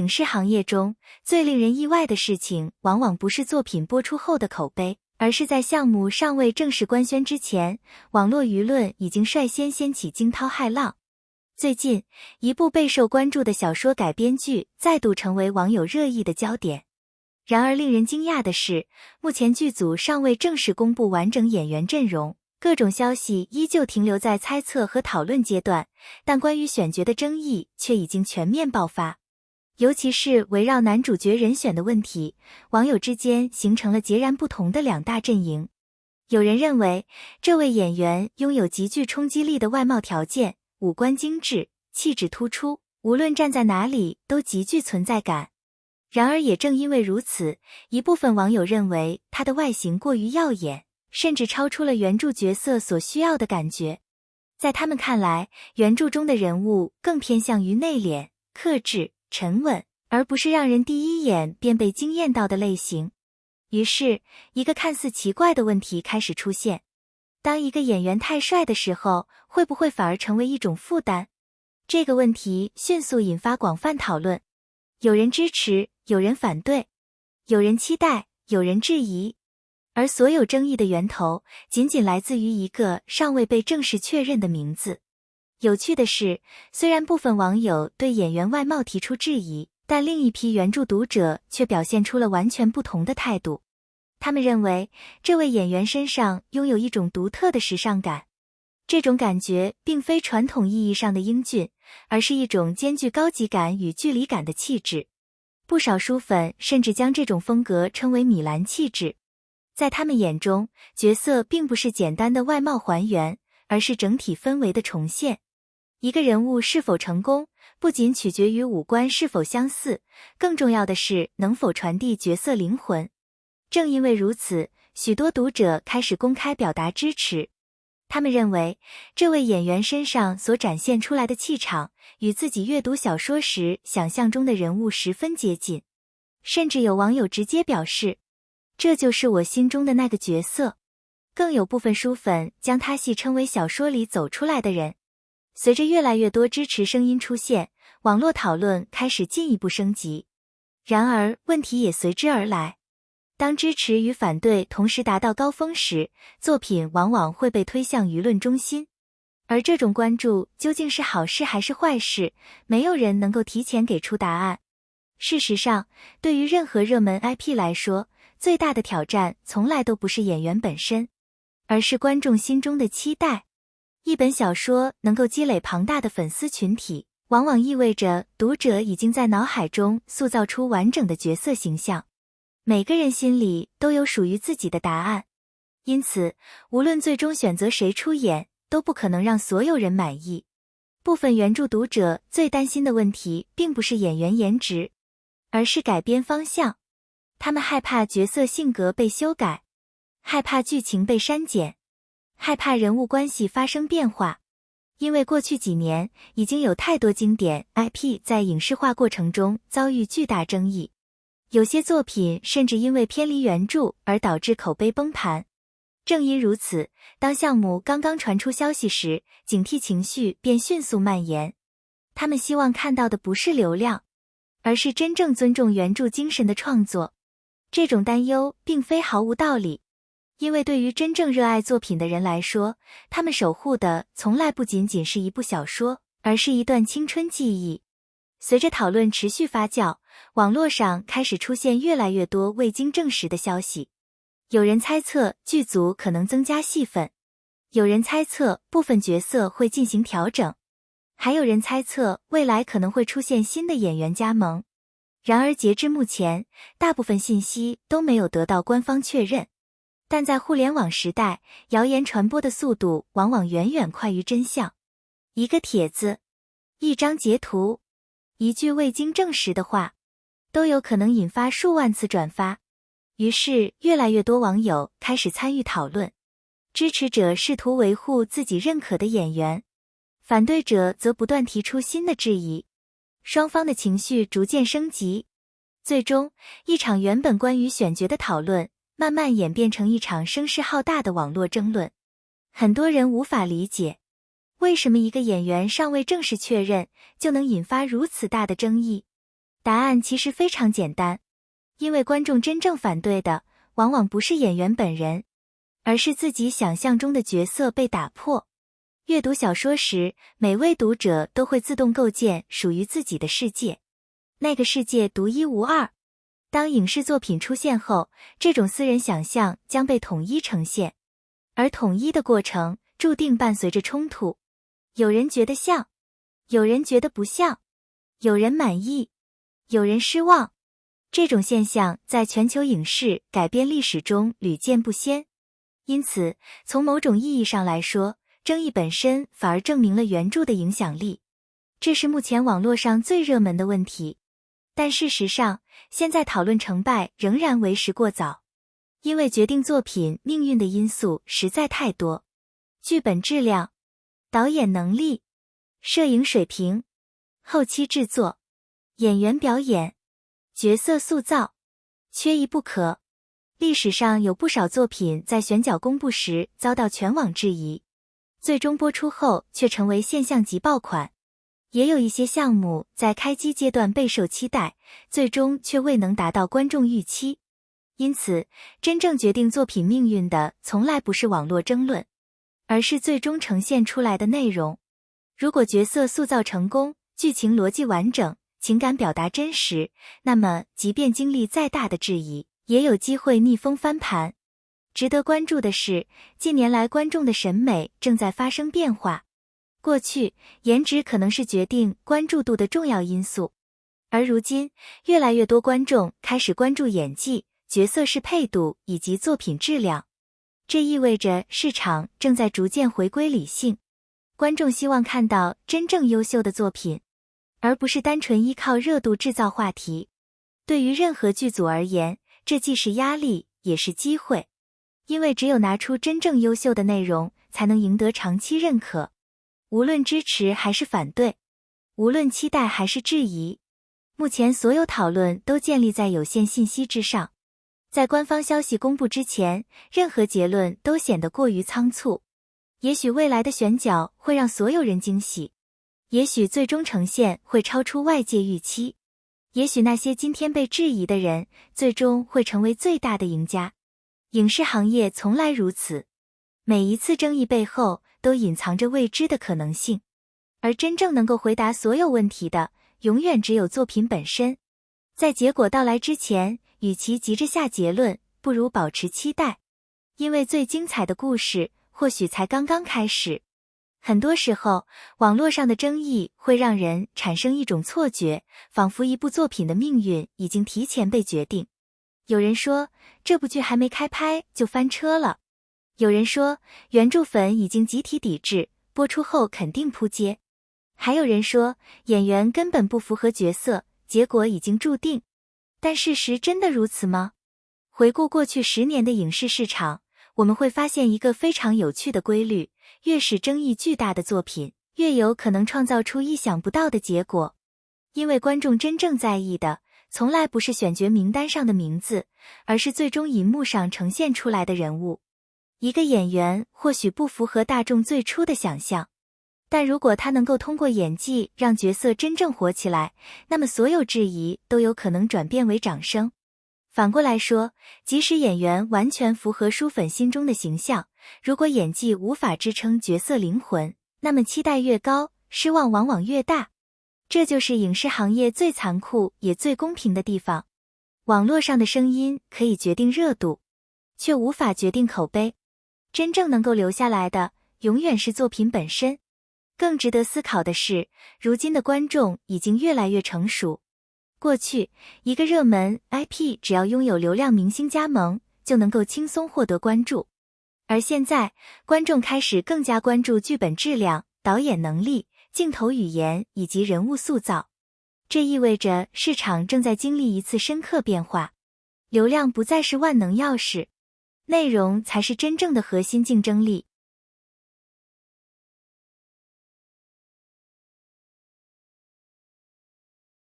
影视行业中，最令人意外的事情，往往不是作品播出后的口碑，而是在项目尚未正式官宣之前，网络舆论已经率先掀起惊涛骇浪。最近，一部备受关注的小说改编剧再度成为网友热议的焦点。然而令人惊讶的是，目前剧组尚未正式公布完整演员阵容，各种消息依旧停留在猜测和讨论阶段，但关于选角的争议却已经全面爆发。尤其是围绕男主角人选的问题，网友之间形成了截然不同的两大阵营。有人认为，这位演员拥有极具冲击力的外貌条件，五官精致，气质突出，无论站在哪里都极具存在感。然而也正因为如此，一部分网友认为他的外形过于耀眼，甚至超出了原著角色所需要的感觉。在他们看来，原著中的人物更偏向于内敛、克制、沉稳，而不是让人第一眼便被惊艳到的类型。于是，一个看似奇怪的问题开始出现：当一个演员太帅的时候，会不会反而成为一种负担？这个问题迅速引发广泛讨论，有人支持，有人反对，有人期待，有人质疑。而所有争议的源头，仅仅来自于一个尚未被正式确认的名字。有趣的是，虽然部分网友对演员外貌提出质疑，但另一批原著读者却表现出了完全不同的态度。他们认为，这位演员身上拥有一种独特的时尚感。这种感觉并非传统意义上的英俊，而是一种兼具高级感与距离感的气质。不少书粉甚至将这种风格称为米兰气质。在他们眼中，角色并不是简单的外貌还原，而是整体氛围的重现。一个人物是否成功，不仅取决于五官是否相似，更重要的是能否传递角色灵魂。正因为如此，许多读者开始公开表达支持。他们认为，这位演员身上所展现出来的气场，与自己阅读小说时想象中的人物十分接近。甚至有网友直接表示，这就是我心中的那个角色。更有部分书粉将他戏称为小说里走出来的人。随着越来越多支持声音出现，网络讨论开始进一步升级。然而，问题也随之而来。当支持与反对同时达到高峰时，作品往往会被推向舆论中心。而这种关注究竟是好事还是坏事，没有人能够提前给出答案。事实上，对于任何热门 IP 来说，最大的挑战从来都不是演员本身，而是观众心中的期待。一本小说能够积累庞大的粉丝群体，往往意味着读者已经在脑海中塑造出完整的角色形象。每个人心里都有属于自己的答案，因此，无论最终选择谁出演，都不可能让所有人满意。部分原著读者最担心的问题，并不是演员颜值，而是改编方向。他们害怕角色性格被修改，害怕剧情被删减，害怕人物关系发生变化。因为过去几年，已经有太多经典 IP 在影视化过程中遭遇巨大争议。有些作品甚至因为偏离原著而导致口碑崩盘。正因如此，当项目刚刚传出消息时，警惕情绪便迅速蔓延。他们希望看到的不是流量，而是真正尊重原著精神的创作。这种担忧并非毫无道理，因为对于真正热爱作品的人来说，他们守护的从来不仅仅是一部小说，而是一段青春记忆。随着讨论持续发酵，网络上开始出现越来越多未经证实的消息。有人猜测剧组可能增加戏份，有人猜测部分角色会进行调整，还有人猜测未来可能会出现新的演员加盟。然而截至目前，大部分信息都没有得到官方确认。但在互联网时代，谣言传播的速度往往远远快于真相。一个帖子、一张截图、一句未经证实的话，都有可能引发数万次转发。于是，越来越多网友开始参与讨论。支持者试图维护自己认可的演员，反对者则不断提出新的质疑。双方的情绪逐渐升级，最终，一场原本关于选角的讨论，慢慢演变成一场声势浩大的网络争论。很多人无法理解，为什么一个演员尚未正式确认，就能引发如此大的争议？答案其实非常简单，因为观众真正反对的，往往不是演员本人，而是自己想象中的角色被打破。阅读小说时，每位读者都会自动构建属于自己的世界，那个世界独一无二。当影视作品出现后，这种私人想象将被统一呈现，而统一的过程注定伴随着冲突。有人觉得像，有人觉得不像，有人满意，有人失望。这种现象在全球影视改编历史中屡见不鲜。因此，从某种意义上来说，争议本身反而证明了原著的影响力。这是目前网络上最热门的问题。但事实上，现在讨论成败仍然为时过早，因为决定作品命运的因素实在太多。剧本质量、导演能力、摄影水平、后期制作、演员表演、角色塑造，缺一不可。历史上有不少作品在选角公布时遭到全网质疑，最终播出后却成为现象级爆款。也有一些项目在开机阶段备受期待，最终却未能达到观众预期。因此，真正决定作品命运的从来不是网络争论，而是最终呈现出来的内容。如果角色塑造成功，剧情逻辑完整，情感表达真实，那么即便经历再大的质疑，也有机会逆风翻盘。值得关注的是，近年来观众的审美正在发生变化。过去，颜值可能是决定关注度的重要因素，而如今，越来越多观众开始关注演技、角色适配度以及作品质量。这意味着市场正在逐渐回归理性，观众希望看到真正优秀的作品，而不是单纯依靠热度制造话题。对于任何剧组而言，这既是压力，也是机会，因为只有拿出真正优秀的内容，才能赢得长期认可。无论支持还是反对，无论期待还是质疑，目前所有讨论都建立在有限信息之上。在官方消息公布之前，任何结论都显得过于仓促。也许未来的选角会让所有人惊喜，也许最终呈现会超出外界预期，也许那些今天被质疑的人，最终会成为最大的赢家。影视行业从来如此，每一次争议背后都隐藏着未知的可能性，而真正能够回答所有问题的，永远只有作品本身。在结果到来之前，与其急着下结论，不如保持期待，因为最精彩的故事或许才刚刚开始。很多时候，网络上的争议会让人产生一种错觉，仿佛一部作品的命运已经提前被决定。有人说，这部剧还没开拍就翻车了。有人说，原著粉已经集体抵制，播出后肯定扑街。还有人说，演员根本不符合角色，结果已经注定。但事实真的如此吗？回顾过去10年的影视市场，我们会发现一个非常有趣的规律，越是争议巨大的作品，越有可能创造出意想不到的结果。因为观众真正在意的，从来不是选角名单上的名字，而是最终银幕上呈现出来的人物。一个演员或许不符合大众最初的想象，但如果他能够通过演技让角色真正火起来，那么所有质疑都有可能转变为掌声。反过来说，即使演员完全符合书粉心中的形象，如果演技无法支撑角色灵魂，那么期待越高，失望往往越大。这就是影视行业最残酷也最公平的地方。网络上的声音可以决定热度，却无法决定口碑。真正能够留下来的，永远是作品本身。更值得思考的是，如今的观众已经越来越成熟。过去，一个热门 IP 只要拥有流量明星加盟，就能够轻松获得关注。而现在，观众开始更加关注剧本质量、导演能力、镜头语言以及人物塑造。这意味着市场正在经历一次深刻变化。流量不再是万能钥匙，内容才是真正的核心竞争力。